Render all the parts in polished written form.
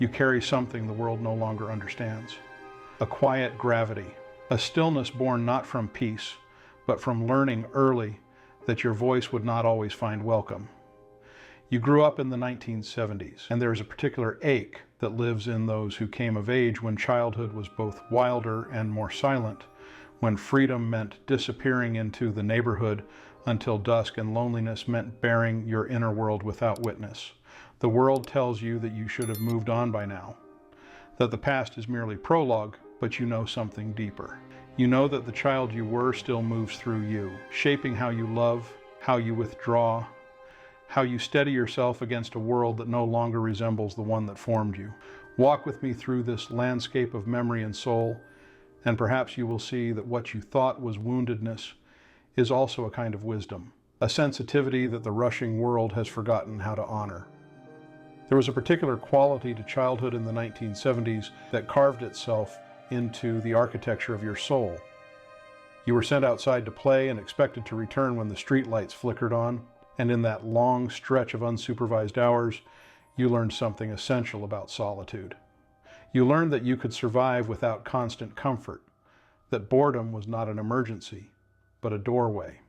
You carry something the world no longer understands. A quiet gravity, a stillness born not from peace, but from learning early that your voice would not always find welcome. You grew up in the 1970s, and there is a particular ache that lives in those who came of age when childhood was both wilder and more silent, when freedom meant disappearing into the neighborhood until dusk and loneliness meant bearing your inner world without witness. The world tells you that you should have moved on by now, that the past is merely prologue, but you know something deeper. You know that the child you were still moves through you, shaping how you love, how you withdraw, how you steady yourself against a world that no longer resembles the one that formed you. Walk with me through this landscape of memory and soul, and perhaps you will see that what you thought was woundedness is also a kind of wisdom, a sensitivity that the rushing world has forgotten how to honor. There was a particular quality to childhood in the 1970s that carved itself into the architecture of your soul. You were sent outside to play and expected to return when the street lights flickered on, and in that long stretch of unsupervised hours, you learned something essential about solitude. You learned that you could survive without constant comfort, that boredom was not an emergency, but a doorway,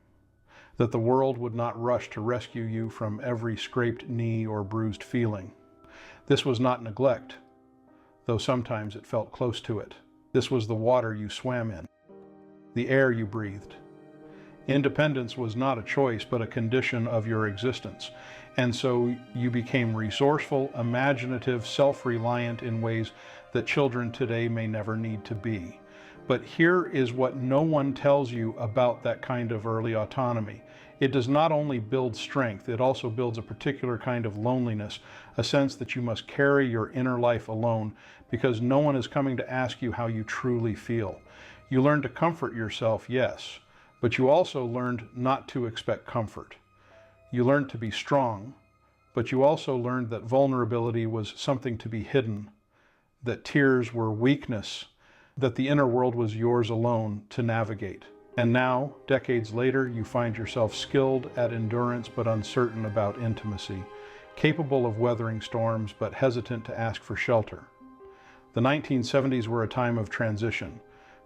that the world would not rush to rescue you from every scraped knee or bruised feeling. This was not neglect, though sometimes it felt close to it. This was the water you swam in, the air you breathed. Independence was not a choice, but a condition of your existence. And so you became resourceful, imaginative, self-reliant in ways that children today may never need to be. But here is what no one tells you about that kind of early autonomy. It does not only build strength, it also builds a particular kind of loneliness, a sense that you must carry your inner life alone because no one is coming to ask you how you truly feel. You learn to comfort yourself, yes, but you also learned not to expect comfort. You learned to be strong, but you also learned that vulnerability was something to be hidden, that tears were weakness, that the inner world was yours alone to navigate. And now, decades later, you find yourself skilled at endurance but uncertain about intimacy, capable of weathering storms but hesitant to ask for shelter. The 1970s were a time of transition,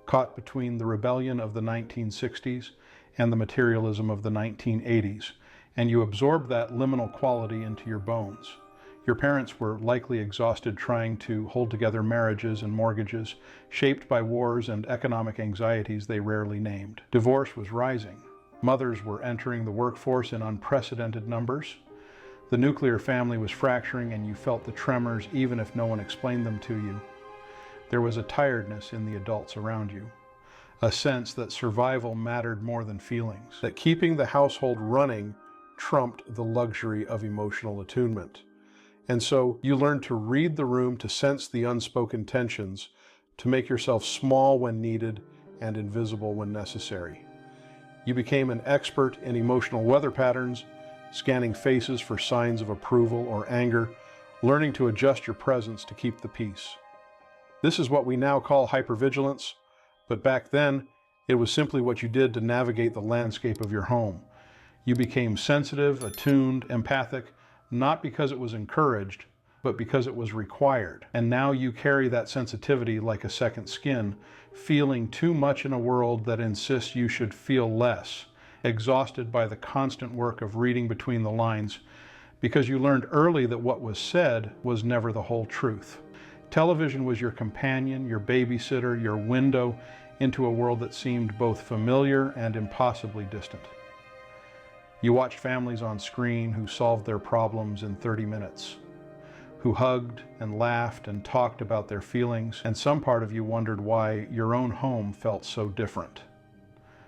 caught between the rebellion of the 1960s and the materialism of the 1980s, and you absorbed that liminal quality into your bones. Your parents were likely exhausted trying to hold together marriages and mortgages, shaped by wars and economic anxieties they rarely named. Divorce was rising. Mothers were entering the workforce in unprecedented numbers. The nuclear family was fracturing, and you felt the tremors even if no one explained them to you. There was a tiredness in the adults around you, a sense that survival mattered more than feelings, that keeping the household running trumped the luxury of emotional attunement. And so you learned to read the room, to sense the unspoken tensions, to make yourself small when needed and invisible when necessary. You became an expert in emotional weather patterns, scanning faces for signs of approval or anger, learning to adjust your presence to keep the peace. This is what we now call hypervigilance, but back then, it was simply what you did to navigate the landscape of your home. You became sensitive, attuned, empathic, not because it was encouraged, but because it was required. And now you carry that sensitivity like a second skin, feeling too much in a world that insists you should feel less, exhausted by the constant work of reading between the lines, because you learned early that what was said was never the whole truth. Television was your companion, your babysitter, your window into a world that seemed both familiar and impossibly distant. You watched families on screen who solved their problems in 30 minutes, who hugged and laughed and talked about their feelings, and some part of you wondered why your own home felt so different.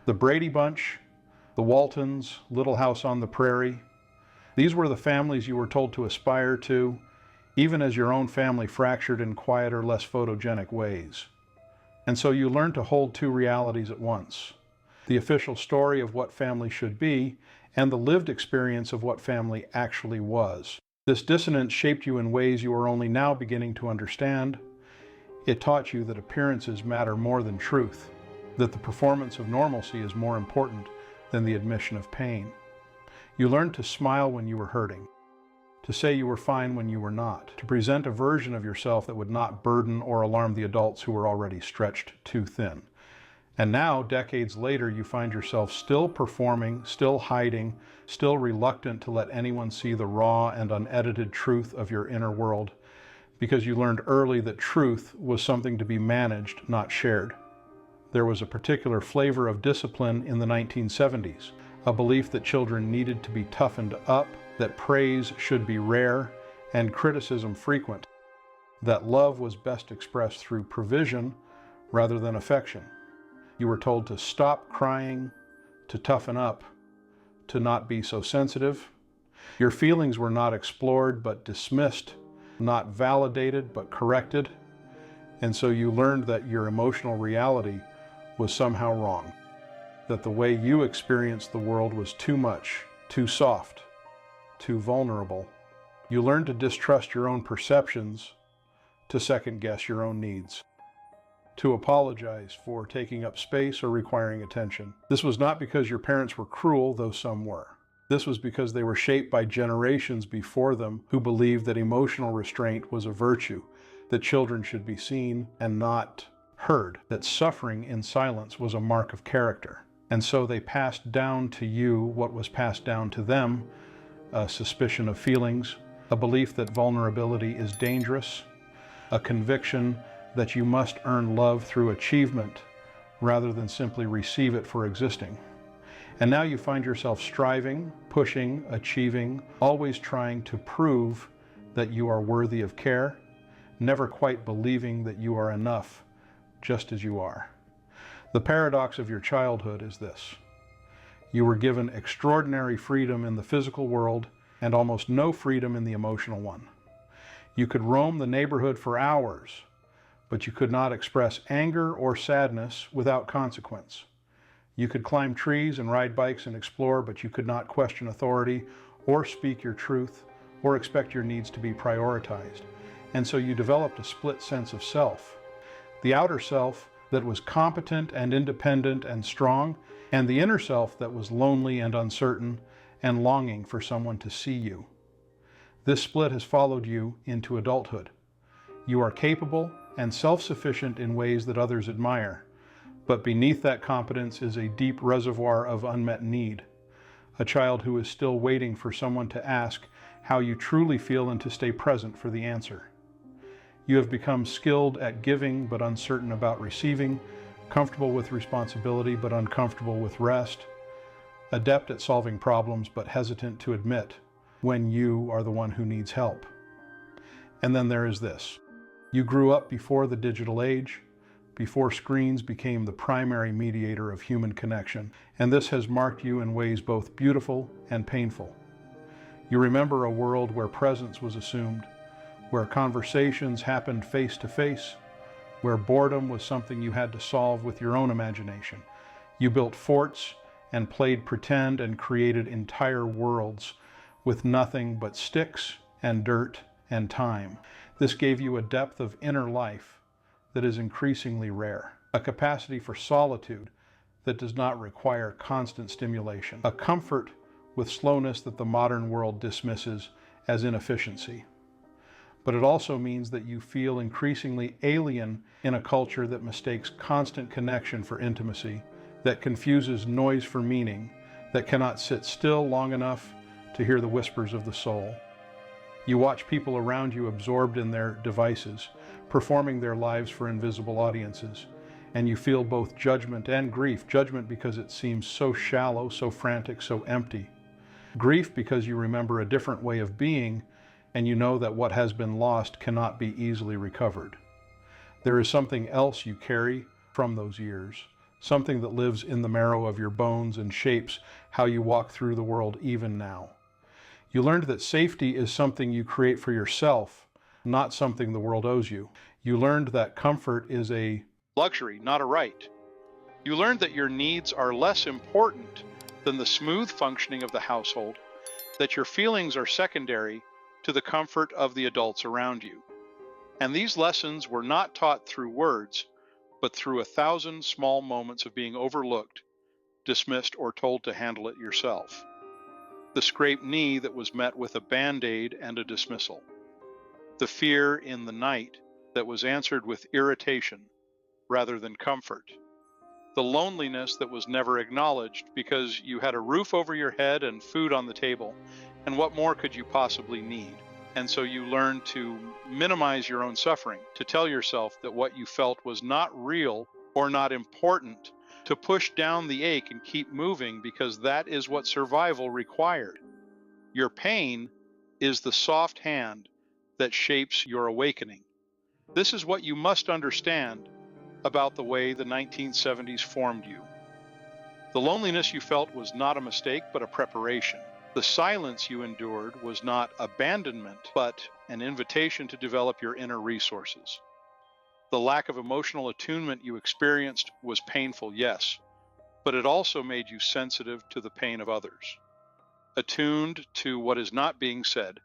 The Brady Bunch, the Waltons, Little House on the Prairie, these were the families you were told to aspire to, even as your own family fractured in quieter, less photogenic ways. And so you learned to hold two realities at once: the official story of what family should be, and the lived experience of what family actually was. This dissonance shaped you in ways you are only now beginning to understand. It taught you that appearances matter more than truth, that the performance of normalcy is more important than the admission of pain. You learned to smile when you were hurting, to say you were fine when you were not, to present a version of yourself that would not burden or alarm the adults who were already stretched too thin. And now, decades later, you find yourself still performing, still hiding, still reluctant to let anyone see the raw and unedited truth of your inner world, because you learned early that truth was something to be managed, not shared. There was a particular flavor of discipline in the 1970s, a belief that children needed to be toughened up, that praise should be rare and criticism frequent, that love was best expressed through provision rather than affection. You were told to stop crying, to toughen up, to not be so sensitive. Your feelings were not explored but dismissed, not validated but corrected, and so you learned that your emotional reality was somehow wrong, that the way you experienced the world was too much, too soft, too vulnerable. You learned to distrust your own perceptions, to second-guess your own needs, to apologize for taking up space or requiring attention. This was not because your parents were cruel, though some were. This was because they were shaped by generations before them who believed that emotional restraint was a virtue, that children should be seen and not heard, that suffering in silence was a mark of character. And so they passed down to you what was passed down to them, a suspicion of feelings, a belief that vulnerability is dangerous, a conviction that you must earn love through achievement rather than simply receive it for existing. And now you find yourself striving, pushing, achieving, always trying to prove that you are worthy of care, never quite believing that you are enough just as you are. The paradox of your childhood is this: you were given extraordinary freedom in the physical world and almost no freedom in the emotional one. You could roam the neighborhood for hours, but you could not express anger or sadness without consequence. You could climb trees and ride bikes and explore, but you could not question authority or speak your truth or expect your needs to be prioritized. And so you developed a split sense of self. The outer self that was competent and independent and strong, and the inner self that was lonely and uncertain and longing for someone to see you. This split has followed you into adulthood. You are capable and self-sufficient in ways that others admire, but beneath that competence is a deep reservoir of unmet need, a child who is still waiting for someone to ask how you truly feel and to stay present for the answer. You have become skilled at giving but uncertain about receiving, comfortable with responsibility but uncomfortable with rest, adept at solving problems but hesitant to admit when you are the one who needs help. And then there is this. You grew up before the digital age, before screens became the primary mediator of human connection, and this has marked you in ways both beautiful and painful. You remember a world where presence was assumed, where conversations happened face to face, where boredom was something you had to solve with your own imagination. You built forts and played pretend and created entire worlds with nothing but sticks and dirt and time. This gave you a depth of inner life that is increasingly rare, a capacity for solitude that does not require constant stimulation, a comfort with slowness that the modern world dismisses as inefficiency. But it also means that you feel increasingly alien in a culture that mistakes constant connection for intimacy, that confuses noise for meaning, that cannot sit still long enough to hear the whispers of the soul. You watch people around you absorbed in their devices, performing their lives for invisible audiences, and you feel both judgment and grief. Judgment because it seems so shallow, so frantic, so empty. Grief because you remember a different way of being, and you know that what has been lost cannot be easily recovered. There is something else you carry from those years, something that lives in the marrow of your bones and shapes how you walk through the world even now. You learned that safety is something you create for yourself, not something the world owes you. You learned that comfort is a luxury, not a right. You learned that your needs are less important than the smooth functioning of the household, that your feelings are secondary to the comfort of the adults around you. And these lessons were not taught through words, but through 1,000 small moments of being overlooked, dismissed, or told to handle it yourself. The scraped knee that was met with a band-aid and a dismissal. The fear in the night that was answered with irritation rather than comfort. The loneliness that was never acknowledged because you had a roof over your head and food on the table, and what more could you possibly need? And so you learned to minimize your own suffering, to tell yourself that what you felt was not real or not important, to push down the ache and keep moving because that is what survival required. Your pain is the soft hand that shapes your awakening. This is what you must understand about the way the 1970s formed you. The loneliness you felt was not a mistake, but a preparation. The silence you endured was not abandonment, but an invitation to develop your inner resources. The lack of emotional attunement you experienced was painful, yes, but it also made you sensitive to the pain of others, attuned to what is not being said,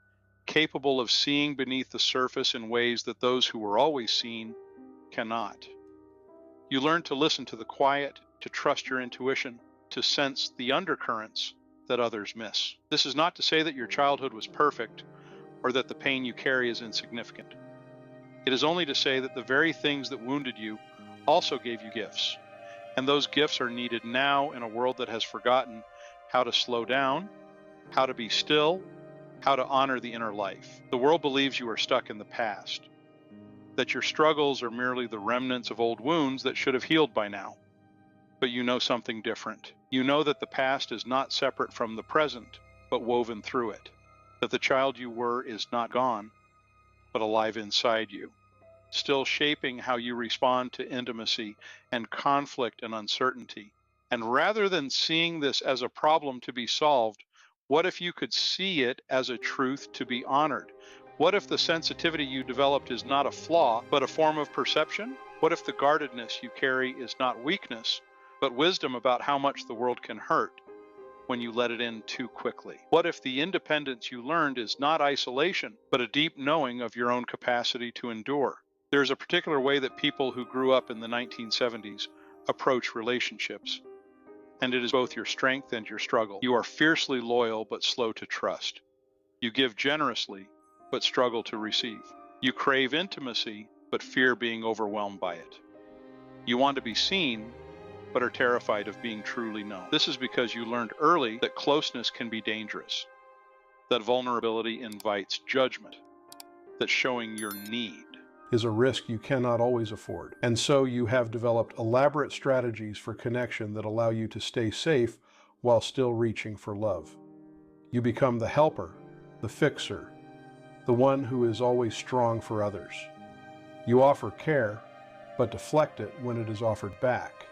capable of seeing beneath the surface in ways that those who were always seen cannot. You learned to listen to the quiet, to trust your intuition, to sense the undercurrents that others miss. This is not to say that your childhood was perfect or that the pain you carry is insignificant. It is only to say that the very things that wounded you also gave you gifts, and those gifts are needed now in a world that has forgotten how to slow down, how to be still, how to honor the inner life. The world believes you are stuck in the past, that your struggles are merely the remnants of old wounds that should have healed by now. But you know something different. You know that the past is not separate from the present, but woven through it. That the child you were is not gone, but alive inside you, still shaping how you respond to intimacy and conflict and uncertainty. And rather than seeing this as a problem to be solved, what if you could see it as a truth to be honored? What if the sensitivity you developed is not a flaw, but a form of perception? What if the guardedness you carry is not weakness, but wisdom about how much the world can hurt when you let it in too quickly? What if the independence you learned is not isolation, but a deep knowing of your own capacity to endure? There's a particular way that people who grew up in the 1970s approach relationships, and it is both your strength and your struggle. You are fiercely loyal, but slow to trust. You give generously, but struggle to receive. You crave intimacy, but fear being overwhelmed by it. You want to be seen, but are terrified of being truly known. This is because you learned early that closeness can be dangerous, that vulnerability invites judgment, that showing your need is a risk you cannot always afford. And so you have developed elaborate strategies for connection that allow you to stay safe while still reaching for love. You become the helper, the fixer, the one who is always strong for others. You offer care, but deflect it when it is offered back.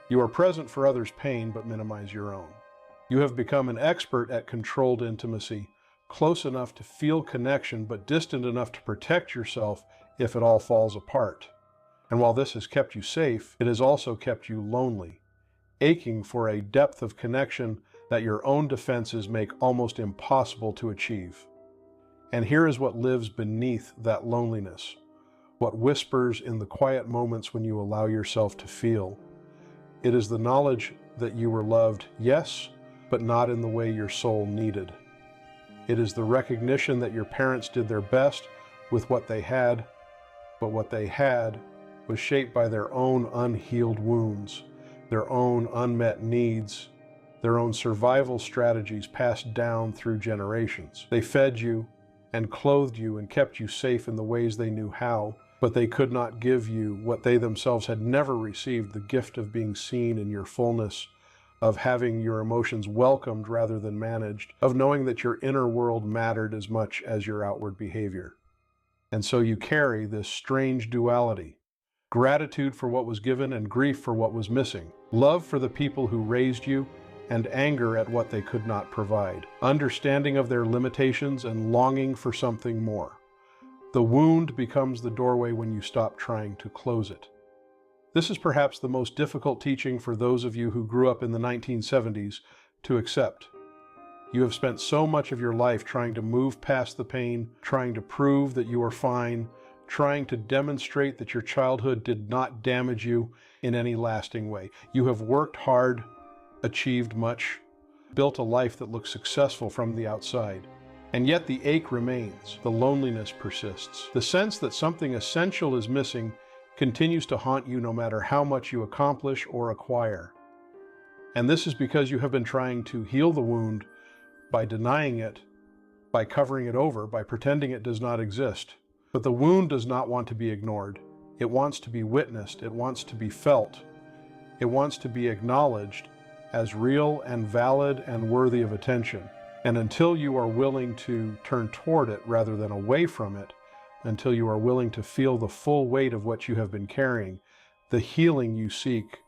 You are present for others' pain, but minimize your own. You have become an expert at controlled intimacy, close enough to feel connection, but distant enough to protect yourself if it all falls apart. And while this has kept you safe, it has also kept you lonely, aching for a depth of connection that your own defenses make almost impossible to achieve. And here is what lives beneath that loneliness, what whispers in the quiet moments when you allow yourself to feel. It is the knowledge that you were loved, yes, but not in the way your soul needed. It is the recognition that your parents did their best with what they had, but what they had was shaped by their own unhealed wounds, their own unmet needs, their own survival strategies passed down through generations. They fed you and clothed you and kept you safe in the ways they knew how, but they could not give you what they themselves had never received, the gift of being seen in your fullness, of having your emotions welcomed rather than managed, of knowing that your inner world mattered as much as your outward behavior. And so you carry this strange duality: gratitude for what was given and grief for what was missing, love for the people who raised you and anger at what they could not provide, understanding of their limitations and longing for something more. The wound becomes the doorway when you stop trying to close it. This is perhaps the most difficult teaching for those of you who grew up in the 1970s to accept. You have spent so much of your life trying to move past the pain, trying to prove that you are fine, trying to demonstrate that your childhood did not damage you in any lasting way. You have worked hard, achieved much, built a life that looks successful from the outside. And yet the ache remains, the loneliness persists. The sense that something essential is missing continues to haunt you no matter how much you accomplish or acquire. And this is because you have been trying to heal the wound by denying it, by covering it over, by pretending it does not exist. But the wound does not want to be ignored. It wants to be witnessed. It wants to be felt. It wants to be acknowledged as real and valid and worthy of attention. And until you are willing to turn toward it rather than away from it, until you are willing to feel the full weight of what you have been carrying, the healing you seek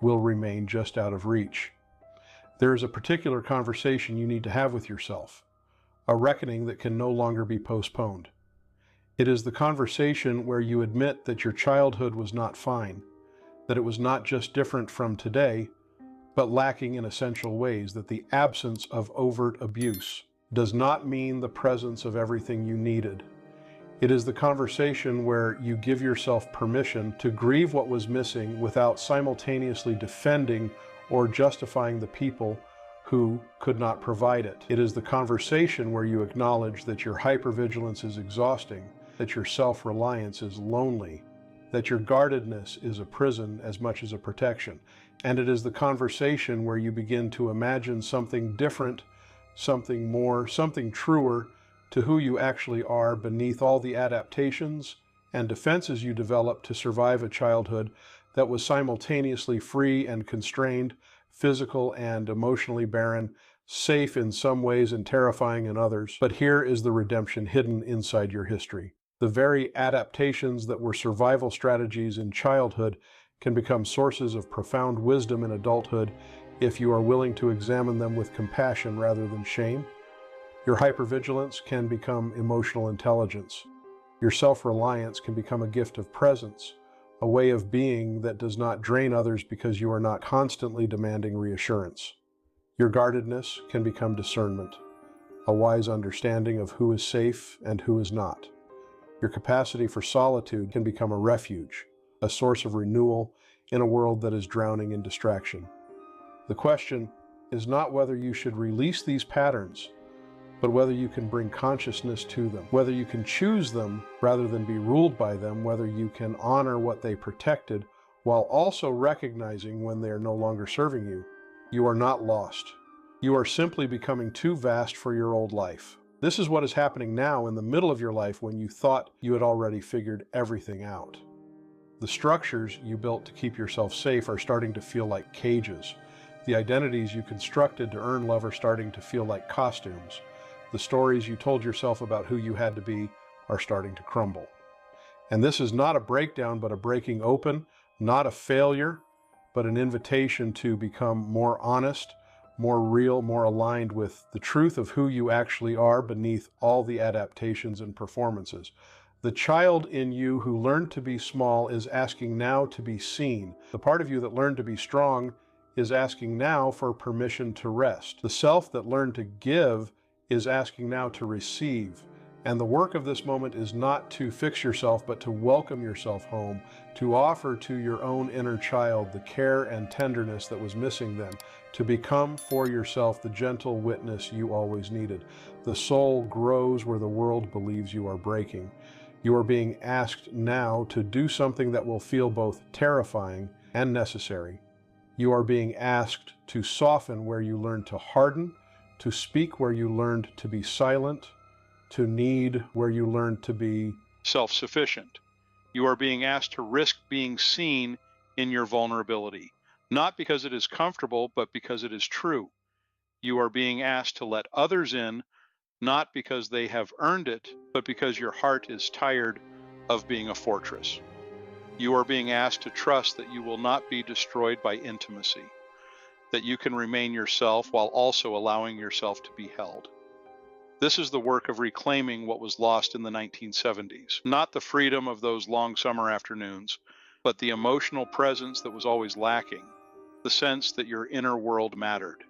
will remain just out of reach. There is a particular conversation you need to have with yourself, a reckoning that can no longer be postponed. It is the conversation where you admit that your childhood was not fine, that it was not just different from today, but lacking in essential ways, that the absence of overt abuse does not mean the presence of everything you needed. It is the conversation where you give yourself permission to grieve what was missing without simultaneously defending or justifying the people who could not provide it. It is the conversation where you acknowledge that your hypervigilance is exhausting, that your self-reliance is lonely, that your guardedness is a prison as much as a protection. And it is the conversation where you begin to imagine something different, something more, something truer to who you actually are beneath all the adaptations and defenses you developed to survive a childhood that was simultaneously free and constrained, physical and emotionally barren, safe in some ways and terrifying in others. But here is the redemption hidden inside your history. The very adaptations that were survival strategies in childhood can become sources of profound wisdom in adulthood if you are willing to examine them with compassion rather than shame. Your hypervigilance can become emotional intelligence. Your self-reliance can become a gift of presence, a way of being that does not drain others because you are not constantly demanding reassurance. Your guardedness can become discernment, a wise understanding of who is safe and who is not. Your capacity for solitude can become a refuge, a source of renewal in a world that is drowning in distraction. The question is not whether you should release these patterns, but whether you can bring consciousness to them, whether you can choose them rather than be ruled by them, whether you can honor what they protected while also recognizing when they are no longer serving you. You are not lost. You are simply becoming too vast for your old life. This is what is happening now in the middle of your life when you thought you had already figured everything out. The structures you built to keep yourself safe are starting to feel like cages. The identities you constructed to earn love are starting to feel like costumes. The stories you told yourself about who you had to be are starting to crumble. And this is not a breakdown, but a breaking open, not a failure, but an invitation to become more honest, more real, more aligned with the truth of who you actually are beneath all the adaptations and performances. The child in you who learned to be small is asking now to be seen. The part of you that learned to be strong is asking now for permission to rest. The self that learned to give is asking now to receive. And the work of this moment is not to fix yourself, but to welcome yourself home, to offer to your own inner child the care and tenderness that was missing then, to become for yourself the gentle witness you always needed. The soul grows where the world believes you are breaking. You are being asked now to do something that will feel both terrifying and necessary. You are being asked to soften where you learned to harden, to speak where you learned to be silent, to need where you learned to be self-sufficient. You are being asked to risk being seen in your vulnerability, not because it is comfortable, but because it is true. You are being asked to let others in, not because they have earned it, but because your heart is tired of being a fortress. You are being asked to trust that you will not be destroyed by intimacy, that you can remain yourself while also allowing yourself to be held. This is the work of reclaiming what was lost in the 1970s, not the freedom of those long summer afternoons, but the emotional presence that was always lacking, the sense that your inner world mattered,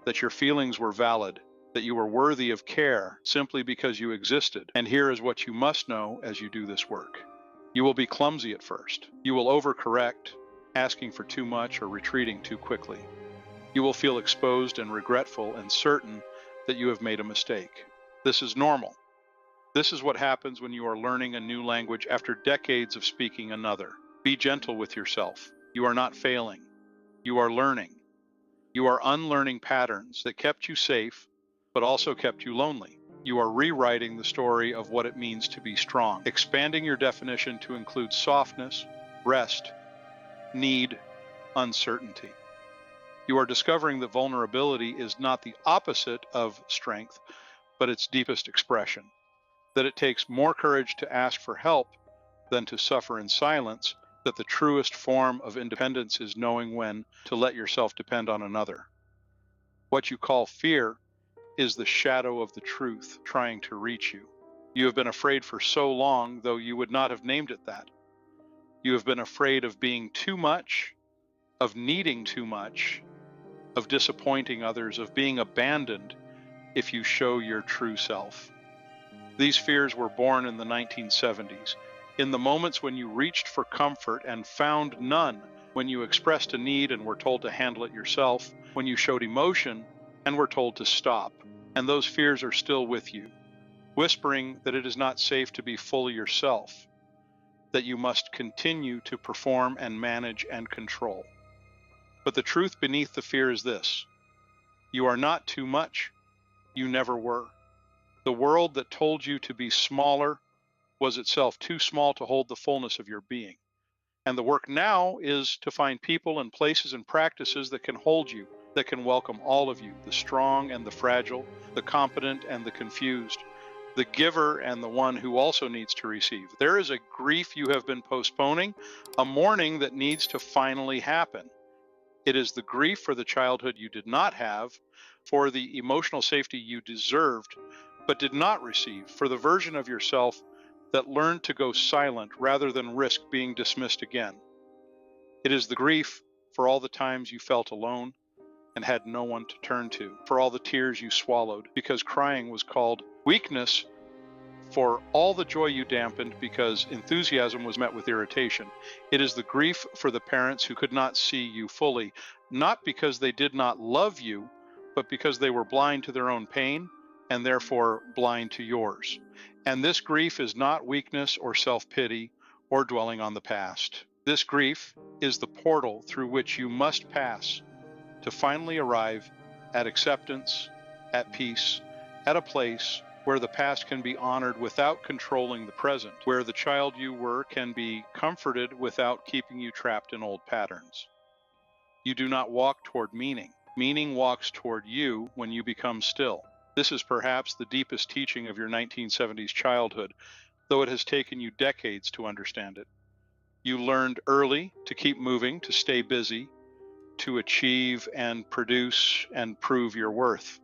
that your feelings were valid, that you were worthy of care simply because you existed. And here is what you must know as you do this work. You will be clumsy at first. You will overcorrect, asking for too much or retreating too quickly. You will feel exposed and regretful and certain that you have made a mistake. This is normal. This is what happens when you are learning a new language after decades of speaking another. Be gentle with yourself. You are not failing. You are learning. You are unlearning patterns that kept you safe, but also kept you lonely. You are rewriting the story of what it means to be strong, expanding your definition to include softness, rest, need, uncertainty. You are discovering that vulnerability is not the opposite of strength, but its deepest expression. That it takes more courage to ask for help than to suffer in silence, that the truest form of independence is knowing when to let yourself depend on another. What you call fear is the shadow of the truth trying to reach you. You have been afraid for so long, though you would not have named it that. You have been afraid of being too much, of needing too much, of disappointing others, of being abandoned if you show your true self. These fears were born in the 1970s, in the moments when you reached for comfort and found none, when you expressed a need and were told to handle it yourself, when you showed emotion and were told to stop. And those fears are still with you, whispering that it is not safe to be fully yourself, that you must continue to perform and manage and control. But the truth beneath the fear is this: you are not too much. You never were. The world that told you to be smaller was itself too small to hold the fullness of your being. And the work now is to find people and places and practices that can hold you, that can welcome all of you, the strong and the fragile, the competent and the confused, the giver and the one who also needs to receive. There is a grief you have been postponing, a mourning that needs to finally happen. It is the grief for the childhood you did not have, for the emotional safety you deserved but did not receive, for the version of yourself that learned to go silent rather than risk being dismissed again. It is the grief for all the times you felt alone and had no one to turn to, for all the tears you swallowed because crying was called weakness, for all the joy you dampened because enthusiasm was met with irritation. It is the grief for the parents who could not see you fully, not because they did not love you, but because they were blind to their own pain and therefore blind to yours. And this grief is not weakness or self-pity or dwelling on the past. This grief is the portal through which you must pass to finally arrive at acceptance, at peace, at a place where the past can be honored without controlling the present, where the child you were can be comforted without keeping you trapped in old patterns. You do not walk toward meaning. Meaning walks toward you when you become still. This is perhaps the deepest teaching of your 1970s childhood, though it has taken you decades to understand it. You learned early to keep moving, to stay busy, to achieve and produce and prove your worth.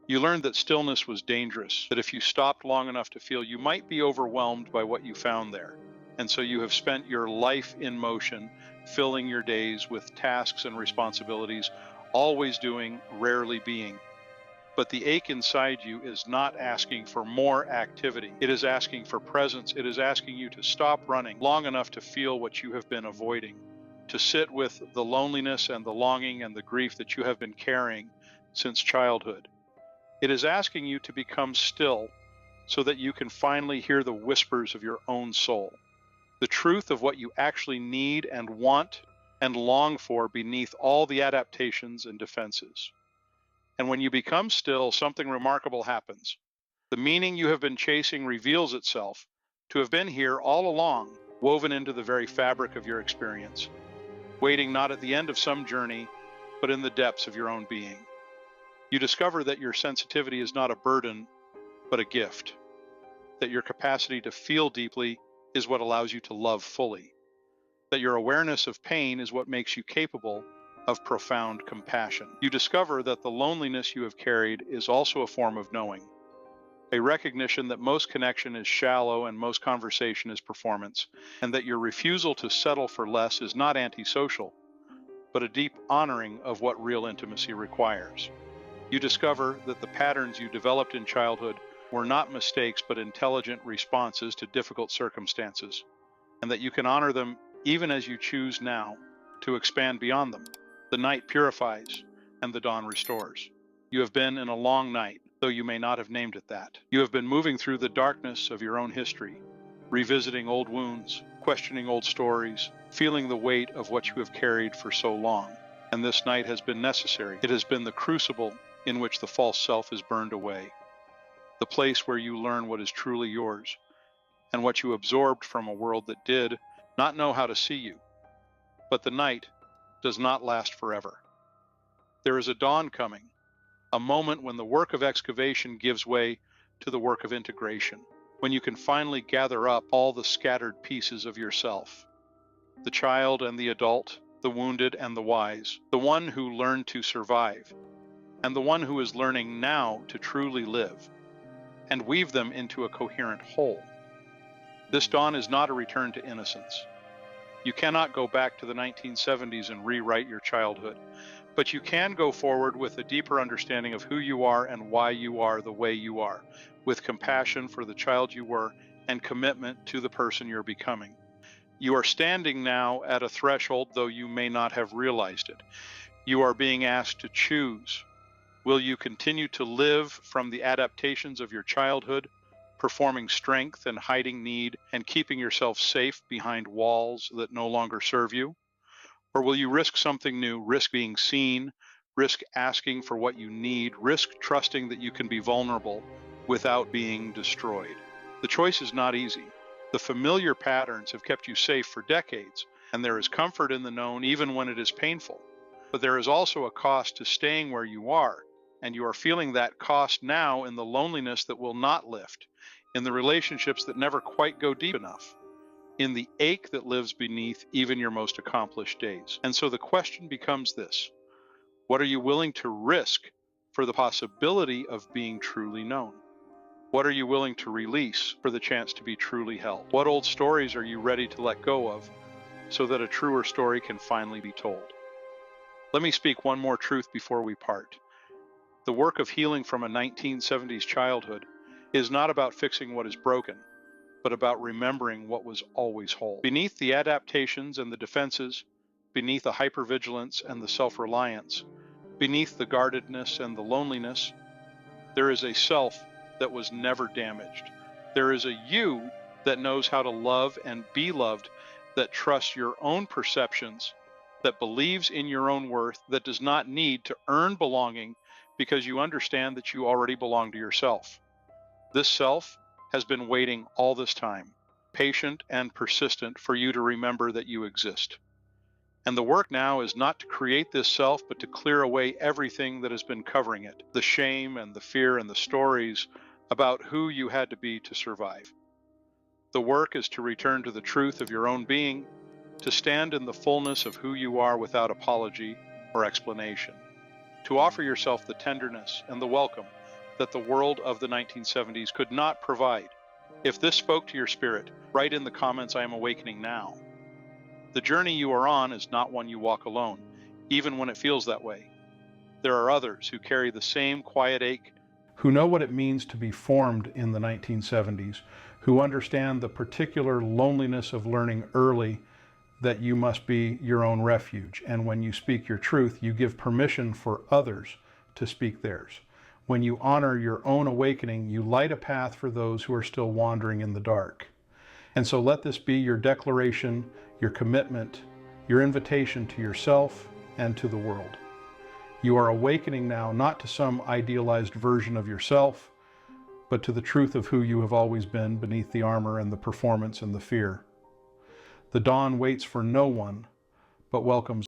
You learned that stillness was dangerous, that if you stopped long enough to feel, you might be overwhelmed by what you found there. And so you have spent your life in motion, filling your days with tasks and responsibilities, always doing, rarely being. But the ache inside you is not asking for more activity. It is asking for presence. It is asking you to stop running long enough to feel what you have been avoiding, to sit with the loneliness and the longing and the grief that you have been carrying since childhood. It is asking you to become still so that you can finally hear the whispers of your own soul, the truth of what you actually need and want and long for beneath all the adaptations and defenses. And when you become still, something remarkable happens. The meaning you have been chasing reveals itself to have been here all along, woven into the very fabric of your experience, waiting not at the end of some journey, but in the depths of your own being. You discover that your sensitivity is not a burden, but a gift, that your capacity to feel deeply is what allows you to love fully, that your awareness of pain is what makes you capable of profound compassion. You discover that the loneliness you have carried is also a form of knowing, a recognition that most connection is shallow and most conversation is performance, and that your refusal to settle for less is not antisocial, but a deep honoring of what real intimacy requires. You discover that the patterns you developed in childhood were not mistakes but intelligent responses to difficult circumstances, and that you can honor them even as you choose now to expand beyond them. The night purifies, and the dawn restores. You have been in a long night, though you may not have named it that. You have been moving through the darkness of your own history, revisiting old wounds, questioning old stories, feeling the weight of what you have carried for so long. And this night has been necessary. It has been the crucible in which the false self is burned away, the place where you learn what is truly yours, and what you absorbed from a world that did not know how to see you. But the night does not last forever. There is a dawn coming, a moment when the work of excavation gives way to the work of integration, when you can finally gather up all the scattered pieces of yourself, the child and the adult, the wounded and the wise, the one who learned to survive, and the one who is learning now to truly live, and weave them into a coherent whole. This dawn is not a return to innocence. You cannot go back to the 1970s and rewrite your childhood, but you can go forward with a deeper understanding of who you are and why you are the way you are, with compassion for the child you were and commitment to the person you're becoming. You are standing now at a threshold, though you may not have realized it. You are being asked to choose. Will you continue to live from the adaptations of your childhood, performing strength and hiding need and keeping yourself safe behind walls that no longer serve you? Or will you risk something new, risk being seen, risk asking for what you need, risk trusting that you can be vulnerable without being destroyed? The choice is not easy. The familiar patterns have kept you safe for decades, and there is comfort in the known even when it is painful. But there is also a cost to staying where you are, and you are feeling that cost now in the loneliness that will not lift, in the relationships that never quite go deep enough, in the ache that lives beneath even your most accomplished days. And so the question becomes this: what are you willing to risk for the possibility of being truly known? What are you willing to release for the chance to be truly held? What old stories are you ready to let go of so that a truer story can finally be told? Let me speak one more truth before we part. The work of healing from a 1970s childhood is not about fixing what is broken, but about remembering what was always whole. Beneath the adaptations and the defenses, beneath the hypervigilance and the self-reliance, beneath the guardedness and the loneliness, there is a self that was never damaged. There is a you that knows how to love and be loved, that trusts your own perceptions, that believes in your own worth, that does not need to earn belonging because you understand that you already belong to yourself. This self has been waiting all this time, patient and persistent, for you to remember that you exist. And the work now is not to create this self, but to clear away everything that has been covering it, the shame and the fear and the stories about who you had to be to survive. The work is to return to the truth of your own being, to stand in the fullness of who you are without apology or explanation, to offer yourself the tenderness and the welcome that the world of the 1970s could not provide. If this spoke to your spirit, write in the comments, "I am awakening now." The journey you are on is not one you walk alone, even when it feels that way. There are others who carry the same quiet ache, who know what it means to be formed in the 1970s, who understand the particular loneliness of learning early that you must be your own refuge. And when you speak your truth, you give permission for others to speak theirs. When you honor your own awakening, you light a path for those who are still wandering in the dark. And so let this be your declaration, your commitment, your invitation to yourself and to the world. You are awakening now, not to some idealized version of yourself, but to the truth of who you have always been beneath the armor and the performance and the fear. The dawn waits for no one, but welcomes